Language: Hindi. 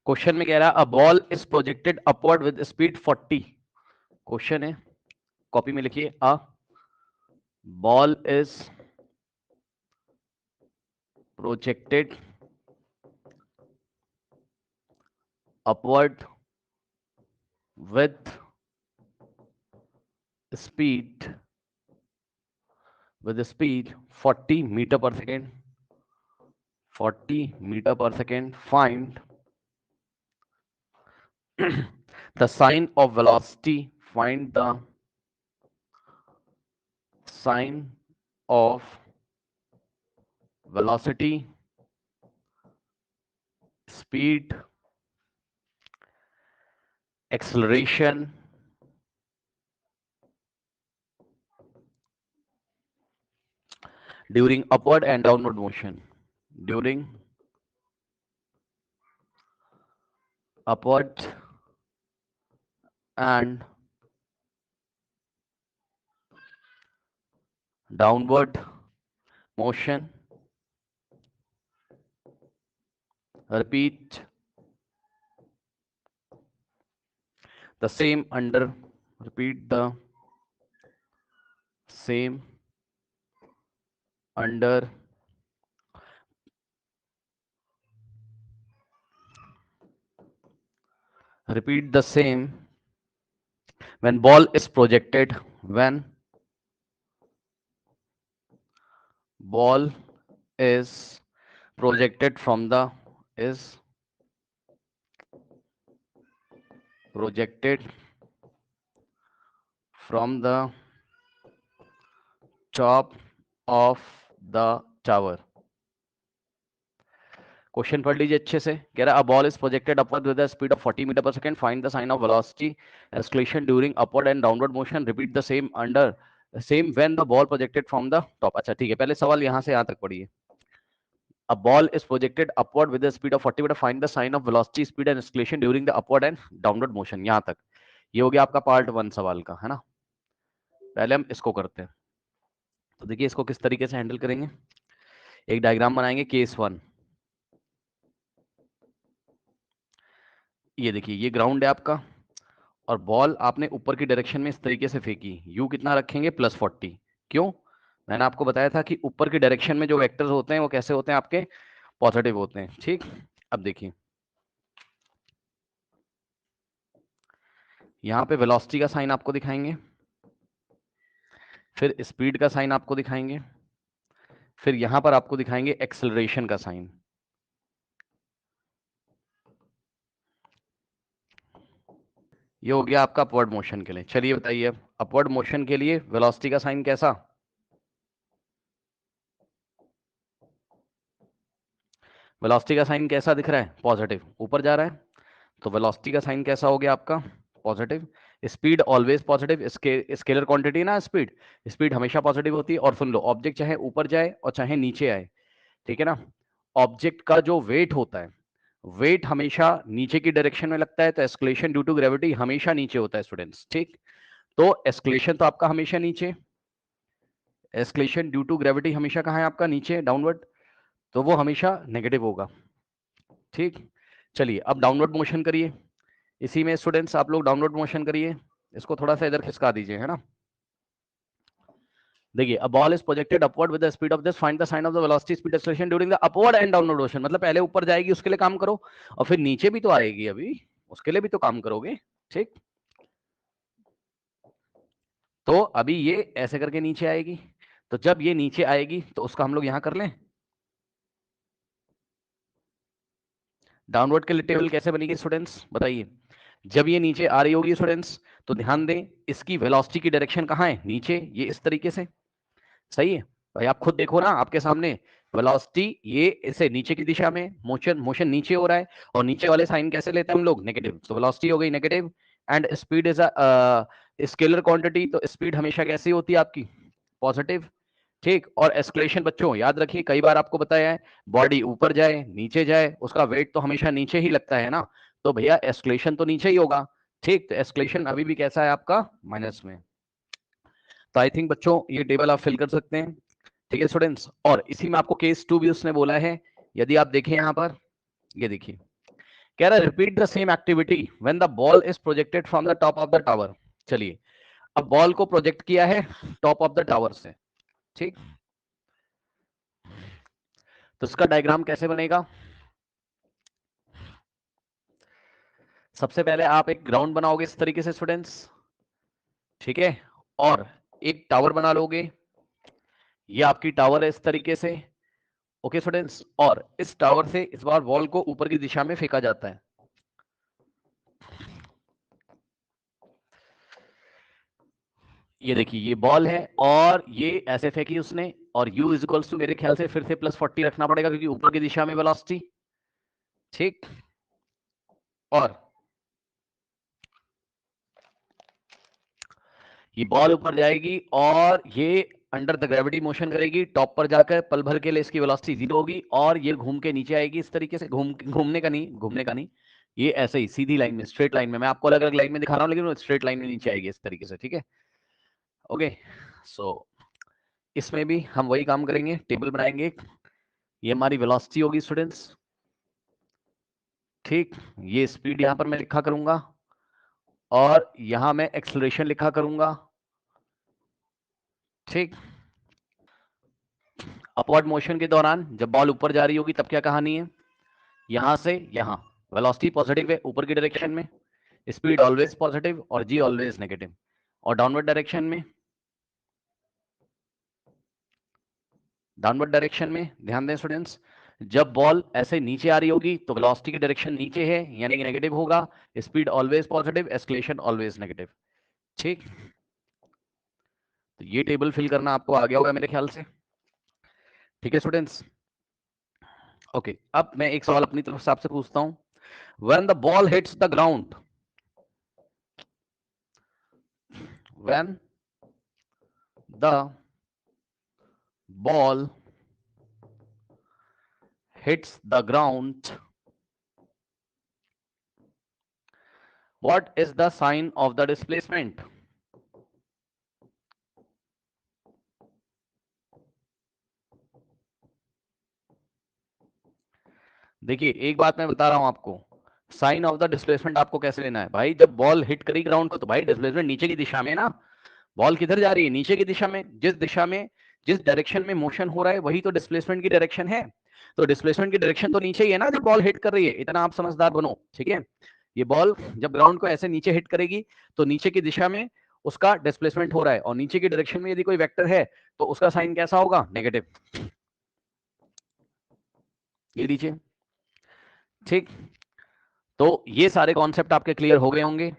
क्वेश्चन में कह रहा है a ball is projected upward with speed 40। Question है, कॉपी में लिखिए, a ball is projected upward with speed 40 metre per second, 40 metre per second, find the sign of velocity, find the sign of velocity, speed, acceleration, during upward and downward motion, during upward and downward motion. Repeat the same under, repeat the same under repeat the same when ball is projected, when ball is projected from the is projected from the top of the tower. Question पढ़ लीजिए अच्छे से। कह रहा है a ball is projected upward with the speed of 40 metre per second, find the sign of velocity acceleration during upward and downward motion, repeat the same under same when the ball projected from the top. अच्छा ठीक है, पहले सवाल यहां से यहां तक पढ़िए। A ball is projected upward with a speed of 40 meter. Find the sign of velocity, speed and acceleration during the upward and downward motion. यहां तक ये हो गया आपका पार्ट 1 सवाल का, है ना। पहले हम इसको करते हैं। तो देखिए इसको किस तरीके से हैंडल करेंगे। एक डायग्राम बनाएंगे केस 1। ये देखिए ये ग्राउंड है आपका और बॉल आपने ऊपर की डायरेक्शन में इस तरीके से फेंकी। यू कितना रखेंगे +40। क्यों? मैंने आपको बताया था कि ऊपर की डायरेक्शन में जो वेक्टर्स होते हैं वो कैसे होते हैं, आपके पॉजिटिव होते हैं। ठीक, अब देखिए यहां पे वेलोसिटी का साइन आपको दिखाएंगे, फिर स्पीड का साइन आपको दिखाएंगे, फिर यहां पर आपको दिखाएंगे एक्सेलरेशन का साइन। ये हो गया आपका अपवर्ड मोशन के लिए। चलिए बताइए अब अपवर्ड मोशन के लिए वेलोसिटी का साइन कैसा? वेलोसिटी का साइन कैसा दिख रहा है? पॉजिटिव, ऊपर जा रहा है तो वेलोसिटी का साइन कैसा हो गया आपका? Positive. Speed always positive, scalar quantity ना स्पीड, स्पीड हमेशा पॉजिटिव होती है। और सुन लो, ऑब्जेक्ट चाहे ऊपर जाए और चाहे नीचे आए, ठीक है ना, ऑब्जेक्ट का जो वेट होता है, वेट हमेशा नीचे की डायरेक्शन में लगता है, तो एस्केलेशन ड्यू टू ग्रेविटी हमेशा नीचे होता है स्टूडेंट्स। ठीक, तो एस्केलेशन तो आपका हमेशा नीचे, एस्केलेशन ड्यू टू ग्रेविटी हमेशा कहाँ है आपका? नीचे, डाउनवर्ड, तो वो हमेशा नेगेटिव होगा। ठीक, चलिए अब डाउनवर्ड मोशन करिए। इसी में स्टूडेंट्स आप लोग डाउनवर्ड मोशन करिए, इसको थोड़ा सा इधर खिसका दीजिए, है ना। देखिए a ball is projected upward with the speed of this, find the sign of the velocity speed acceleration during the upward and downward motion. मतलब पहले ऊपर जाएगी उसके लिए काम करो और फिर नीचे भी तो आएगी, अभी उसके लिए भी तो काम करोगे। ठीक, तो अभी ये ऐसे करके नीचे आएगी, तो जब ये नीचे आएगी तो उसका हम लोग यहां कर लें। डाउनवर्ड के लिए टेबल कैसे बनेगी स्टूडेंट्स बताइए। जब ये नीचे आ रही होगी स्टूडेंट्स तो ध्यान दें इसकी वेलोसिटी की डायरेक्शन कहां है? नीचे, ये इस तरीके से। सही है भाई, आप खुद देखो ना आपके सामने, वेलोसिटी ये इसे नीचे की दिशा में, मोशन मोशन नीचे हो रहा है और नीचे वाले साइन कैसे लेते हैं हम लोग? नेगेटिव। तो वेलोसिटी हो गई negative and speed is a scalar quantity, तो स्पीड हमेशा कैसी होती है आपकी? पॉजिटिव। ठीक, और एस्केलेशन बच्चों याद रखिए, कई बार आपको बताया है, बॉडी ऊपर जाए नीचे जाए उसका वेट तो हमेशा नीचे ही लगता है ना, तो भैया एस्केलेशन तो नीचे ही होगा। ठीक, तो एस्केलेशन अभी भी कैसा है आपका? माइनस में। तो आई थिंक बच्चों ये टेबल आप फिल कर सकते हैं। ठीक है स्टूडेंट्स, और इसी में आपको केस 2 भी उसने बोला है। यदि आप देखें यहां पर, ये देखिए कह रहा है repeat the same activity when the ball is projected from the top of the tower. चलिए, अब बॉल को प्रोजेक्ट किया है टॉप ऑफ द टावर से, ठीक, तो इसका डायग्राम कैसे बनेगा? सबसे पहले आप एक ग्राउंड बनाओगे इस तरीके से स्टूडेंट्स, ठीक है, और एक टावर बना लोगे, ये आपकी टावर है इस तरीके से, ओके स्टूडेंट्स, और इस टावर से इस बार बॉल को ऊपर की दिशा में फेंका जाता है। ये देखिए ये बॉल है और ये ऐसे फेंकी उसने, और u इज इक्वल्स टू, मेरे ख्याल से फिर से +40 रखना पड़ेगा क्योंकि ऊपर की दिशा में वेलोसिटी, ठीक, और ये बॉल ऊपर जाएगी और ये अंडर द ग्रेविटी मोशन करेगी, टॉप पर जाकर पल भर के लिए इसकी वेलोसिटी 0 होगी और ये घूम के नीचे आएगी इस तरीके से, घूमने का नहीं, ये ऐसे ही सीधी लाइन में, स्ट्रेट लाइन में, मैं आपको अलग अलग लाइन में दिखा रहा हूं लेकिन वो स्ट्रेट लाइन में नीचे आएगी इस तरीके से, ठीक है, ओके। सो इसमें भी हम वही काम करेंगे, टेबल बनाएंगे, ये हमारी वेलोसिटी होगी स्टूडेंट्स, ठीक, ये स्पीड यहां पर मैं लिखा करूंगा और यहां मैं एक्सेलरेशन लिखा करूंगा, ठीक। अपवर्ड मोशन के दौरान जब बॉल ऊपर जा रही होगी तब क्या कहानी है, यहां से यहां वेलोसिटी पॉजिटिव है ऊपर की डायरेक्शन में, स्पीड ऑलवेज पॉजिटिव और जी ऑलवेज नेगेटिव, और डाउनवर्ड डायरेक्शन में ध्यान दें स्टूडेंट्स, जब बॉल ऐसे नीचे आ रही होगी तो वेलोसिटी की डायरेक्शन नीचे है यानी कि नेगेटिव होगा, speed always positive, acceleration always negative, ठीक। तो ये टेबल फिल करना आपको आ गया होगा मेरे ख्याल से, ठीक है स्टूडेंट्स, ओके। अब मैं एक सवाल अपनी तरफ से आपसे पूछता हूं, when the ball hits the ground, when the ball hits the ground, what is the sign of the displacement? देखिए एक बात मैं बता रहा हूं आपको, साइन ऑफ द डिस्प्लेसमेंट आपको कैसे लेना है भाई, जब बॉल हिट करी ग्राउंड को तो भाई डिस्प्लेसमेंट नीचे की दिशा में ना, बॉल किधर जा रही है, नीचे की दिशा में, जिस डायरेक्शन में मोशन हो रहा है वही तो डिस्प्लेसमेंट की डायरेक्शन है, तो डिस्प्लेसमेंट की डायरेक्शन तो नीचे ही है ना जब बॉल हिट कर रही है, इतना आप समझदार बनो, ठीक है। ये बॉल जब ग्राउंड को ऐसे नीचे हिट करेगी तो नीचे की दिशा में उसका डिस्प्लेसमेंट हो रहा है, और नीचे की डायरेक्शन में यदि कोई वेक्टर है तो उसका साइन कैसा होगा, नेगेटिव, ये लीजिए, ठीक। तो ये सारे कॉन्सेप्ट आपके क्लियर हो गए होंगे।